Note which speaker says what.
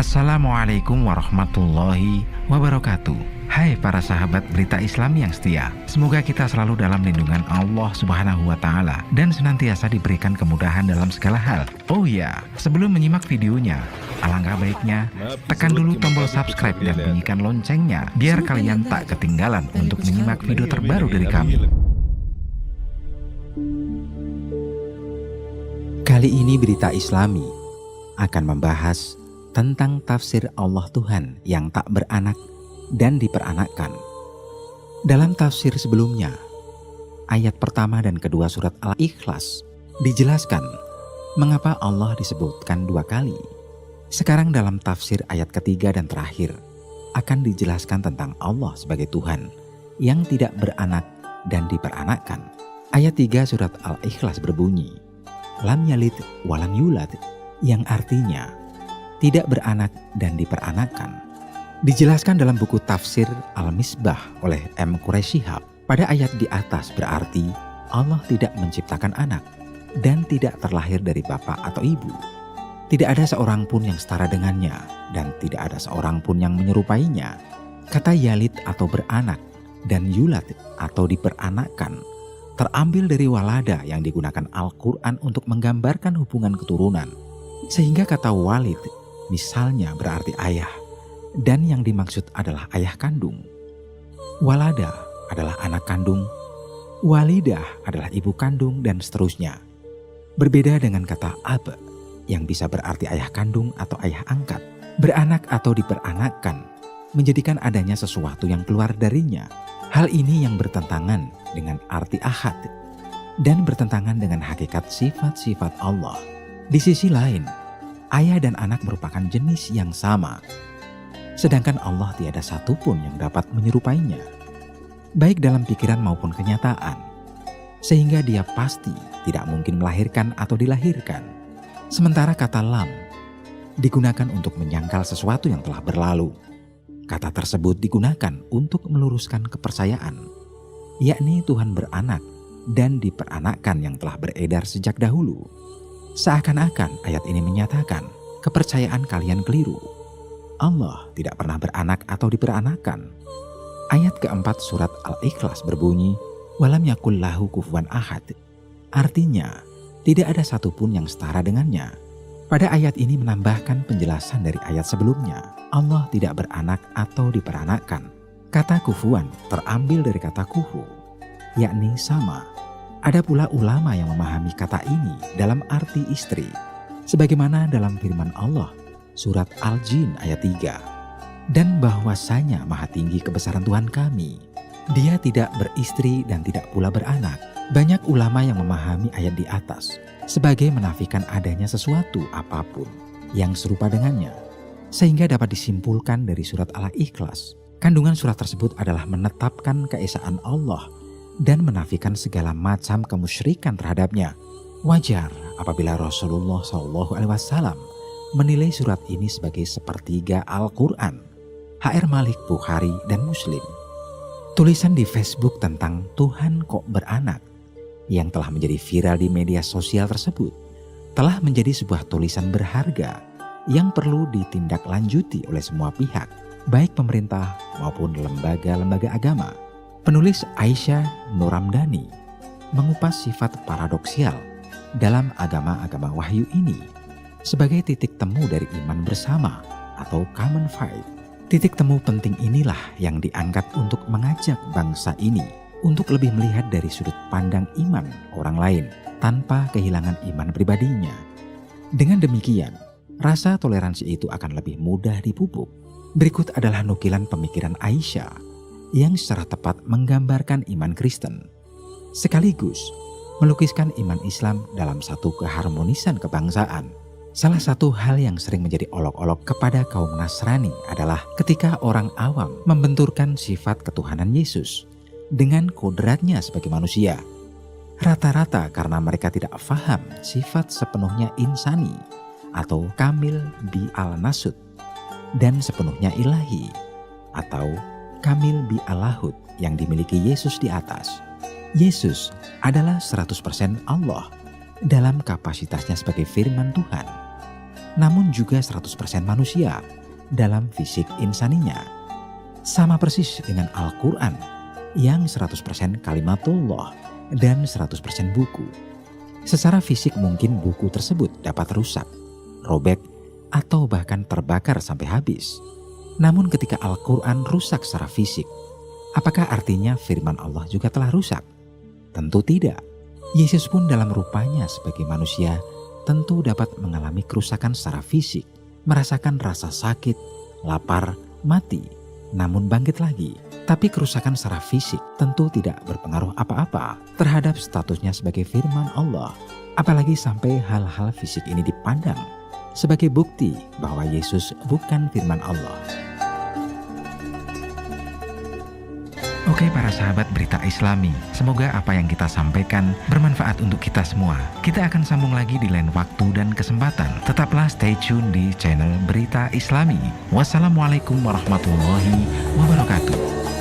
Speaker 1: Assalamualaikum warahmatullahi wabarakatuh. Hai para sahabat berita Islam yang setia, semoga kita selalu dalam lindungan Allah Subhanahu wa Ta'ala dan senantiasa diberikan kemudahan dalam segala hal. Oh ya, sebelum menyimak videonya, alangkah baiknya tekan dulu tombol subscribe dan bunyikan loncengnya biar kalian tak ketinggalan untuk menyimak video terbaru dari kami.
Speaker 2: Kali ini berita Islami akan membahas tentang tafsir Allah Tuhan yang tak beranak dan diperanakkan. Dalam tafsir sebelumnya, ayat pertama dan kedua surat Al-Ikhlas dijelaskan mengapa Allah disebutkan dua kali. Sekarang dalam tafsir ayat ketiga dan terakhir akan dijelaskan tentang Allah sebagai Tuhan yang tidak beranak dan diperanakkan. Ayat 3 surat Al-Ikhlas berbunyi, Lam yalid walam yulad, yang artinya tidak beranak dan diperanakkan. Dijelaskan dalam buku tafsir Al-Misbah oleh M. Quraisyihab. Pada ayat di atas berarti Allah tidak menciptakan anak dan tidak terlahir dari bapak atau ibu. Tidak ada seorang pun yang setara dengannya dan tidak ada seorang pun yang menyerupainya. Kata yalid atau beranak dan yulad atau diperanakkan terambil dari walada yang digunakan Al-Quran untuk menggambarkan hubungan keturunan. Sehingga kata walid misalnya berarti ayah, dan yang dimaksud adalah ayah kandung. Walada adalah anak kandung, walidah adalah ibu kandung, dan seterusnya. Berbeda dengan kata ab, yang bisa berarti ayah kandung atau ayah angkat. Beranak atau diperanakkan menjadikan adanya sesuatu yang keluar darinya. Hal ini yang bertentangan dengan arti ahad dan bertentangan dengan hakikat sifat-sifat Allah. Di sisi lain, ayah dan anak merupakan jenis yang sama. Sedangkan Allah tiada satupun yang dapat menyerupainya, baik dalam pikiran maupun kenyataan. Sehingga dia pasti tidak mungkin melahirkan atau dilahirkan. Sementara kata lam digunakan untuk menyangkal sesuatu yang telah berlalu. Kata tersebut digunakan untuk meluruskan kepercayaan, yakni Tuhan beranak dan diperanakkan yang telah beredar sejak dahulu. Seakan-akan ayat ini menyatakan kepercayaan kalian keliru. Allah tidak pernah beranak atau diperanakkan. Ayat keempat surat Al-Ikhlas berbunyi, Walam yakul lahu kufuwan ahad. Artinya, tidak ada satupun yang setara dengannya. Pada ayat ini menambahkan penjelasan dari ayat sebelumnya. Allah tidak beranak atau diperanakkan. Kata kufuwan terambil dari kata kufu, yakni sama. Ada pula ulama yang memahami kata ini dalam arti istri. Sebagaimana dalam firman Allah, surat Al-Jin ayat 3. Dan bahwasanya maha tinggi kebesaran Tuhan kami. Dia tidak beristri dan tidak pula beranak. Banyak ulama yang memahami ayat di atas sebagai menafikan adanya sesuatu apapun yang serupa dengannya. Sehingga dapat disimpulkan dari surat Al-Ikhlas, kandungan surat tersebut adalah menetapkan keesaan Allah dan menafikan segala macam kemusyrikan terhadapnya. Wajar apabila Rasulullah SAW menilai surat ini sebagai sepertiga Al-Quran. HR Malik, Bukhari, dan Muslim. Tulisan di Facebook tentang Tuhan kok beranak yang telah menjadi viral di media sosial tersebut telah menjadi sebuah tulisan berharga yang perlu ditindaklanjuti oleh semua pihak, baik pemerintah maupun lembaga-lembaga agama. Penulis Aisyah Nuramdani mengupas sifat paradoksial dalam agama-agama wahyu ini sebagai titik temu dari iman bersama atau common faith. Titik temu penting inilah yang diangkat untuk mengajak bangsa ini untuk lebih melihat dari sudut pandang iman orang lain tanpa kehilangan iman pribadinya. Dengan demikian, rasa toleransi itu akan lebih mudah dipupuk. Berikut adalah nukilan pemikiran Aisyah yang secara tepat menggambarkan iman Kristen, sekaligus melukiskan iman Islam dalam satu keharmonisan kebangsaan. Salah satu hal yang sering menjadi olok-olok kepada kaum Nasrani adalah ketika orang awam membenturkan sifat ketuhanan Yesus dengan kodratnya sebagai manusia. Rata-rata karena mereka tidak faham sifat sepenuhnya insani atau kamil bi al-nasud dan sepenuhnya ilahi atau kamil bi al-lahud yang dimiliki Yesus di atas. Yesus adalah 100% Allah dalam kapasitasnya sebagai firman Tuhan. namun juga 100% manusia dalam fisik insaninya. Sama persis dengan Al-Quran yang 100% kalimatullah dan 100% buku. Secara fisik mungkin buku tersebut dapat rusak, robek, atau bahkan terbakar sampai habis. Namun ketika Al-Quran rusak secara fisik, apakah artinya firman Allah juga telah rusak? Tentu tidak. Yesus pun dalam rupanya sebagai manusia tentu dapat mengalami kerusakan secara fisik, merasakan rasa sakit, lapar, mati, namun bangkit lagi. Tapi kerusakan secara fisik tentu tidak berpengaruh apa-apa terhadap statusnya sebagai firman Allah. Apalagi sampai hal-hal fisik ini dipandang sebagai bukti bahwa Yesus bukan firman Allah.
Speaker 1: Oke para sahabat Berita Islami, semoga apa yang kita sampaikan bermanfaat untuk kita semua. Kita akan sambung lagi di lain waktu dan kesempatan. Tetaplah stay tune di channel Berita Islami. Wassalamualaikum warahmatullahi wabarakatuh.